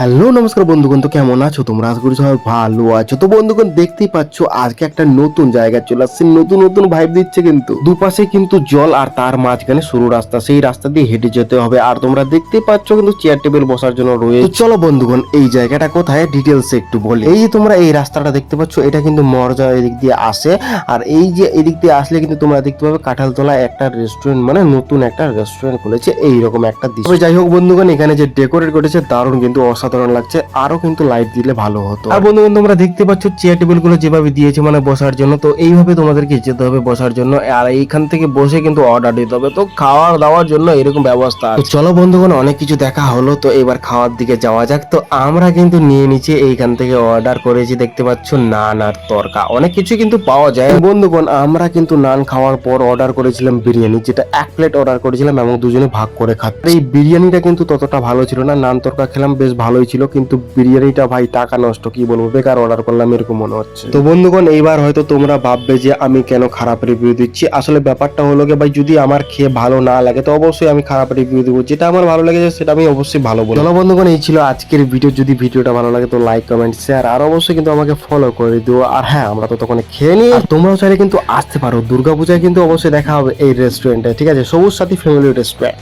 Hello নমস্কার বন্ধুগণ, তো কেমন আছো তোমরা? আশা করি সবাই ভালো আছো। তো বন্ধুগণ দেখতেই পাচ্ছ আজকে একটা নতুন জায়গা চলে আসছে, নতুন নতুন ভাইব দিচ্ছে। কিন্তু দুপাশে কিন্তু জল আর তার মাঝখানে সরু রাস্তা, সেই রাস্তা দিয়ে হেঁটে যেতে হবে। আর তোমরা দেখতেই পাচ্ছ কিন্তু চেয়ার টেবিল বসার জন্য রয়েছে। তো চলো বন্ধুগণ, এই জায়গাটা কোথায় ডিটেলসে একটু বলি। এই যে তোমরা এই রাস্তাটা দেখতে পাচ্ছ, এটা কিন্তু মরজা এদিক দিয়ে আসে। আর এই যে এদিক দিয়ে আসলে কিন্তু তোমরা দেখতে পাবে কাঁঠালতলা একটা রেস্টুরেন্ট, মানে নতুন একটা রেস্টুরেন্ট খুলেছে, এইরকম একটা দৃশ্য। তবে যাই হোক বন্ধুগণ, এখানে যে ডেকোরেট করেছে দারুণ, কিন্তু অসাধারণ লাগছে। আরো কিন্তু লাইট দিলে ভালো হতো। আর বন্ধুগণ তোমরা দেখতে পাচ্ছ চেয়ার টেবিল গুলো যেভাবে দিয়েছে মানে বসার জন্য, তো এইভাবে তোমাদেরকে যেতে হবে বসার জন্য। আর এইখান থেকে বসে কিন্তু অর্ডার দিতে হবে। তো খাওয়ার দাওয়ার জন্য এরকম ব্যবস্থা আছে। তো চলো বন্ধুগণ, অনেক কিছু দেখা হলো, তো এবার খাওয়ার দিকে যাওয়া যাক। তো আমরা কিন্তু নিয়ে নিচ্ছি এইখান থেকে অর্ডার করেছি, দেখতে পাচ্ছ নান আর তরকা, অনেক কিছু কিন্তু পাওয়া যায়। বন্ধুগণ আমরা কিন্তু নান খাওয়ার পর অর্ডার করেছিলাম বিরিয়ানি, যেটা এক প্লেট অর্ডার করেছিলাম এবং দুজনে ভাগ করে খাচ্ছি। এই বিরিয়ানিটা কিন্তু ততটা ভালো ছিল না, নান তরকা খেলাম বেশ ভালোই ছিল, কিন্তু বিরিয়ানিটা ভাই টাকা নষ্ট, কি বলবো, বেকার অর্ডার করলাম এরকম মনে হচ্ছে। তো বন্ধুগণ এইবার হয়তো তোমরা ভাববে যে আমি কেন খারাপ রিভিউ দিচ্ছি। আসলে ব্যাপারটা হলো কি ভাই, যদি আমার খেয়ে ভালো না লাগে তো অবশ্যই আমি খারাপ রিভিউ দেবো, যেটা আমার ভালো লেগেছে সেটা আমি অবশ্যই ভালো বলবো। চলো বন্ধুগণ, এই ছিল আজকের ভিডিও। যদি ভিডিওটা ভালো লাগে তো লাইক কমেন্ট শেয়ার আর অবশ্যই কিন্তু আমাকে ফলো করে দিও। আর হ্যাঁ, আমরা তো তখন খেয়ে নিই, আর তোমরাও চাইলে কিন্তু আসতে পারো। দুর্গাপূজায় কিন্তু অবশ্যই দেখা হবে এই রেস্টুরেন্টে, ঠিক আছে? সবুজ সাথী ফ্যামিলি রেস্টুরেন্ট।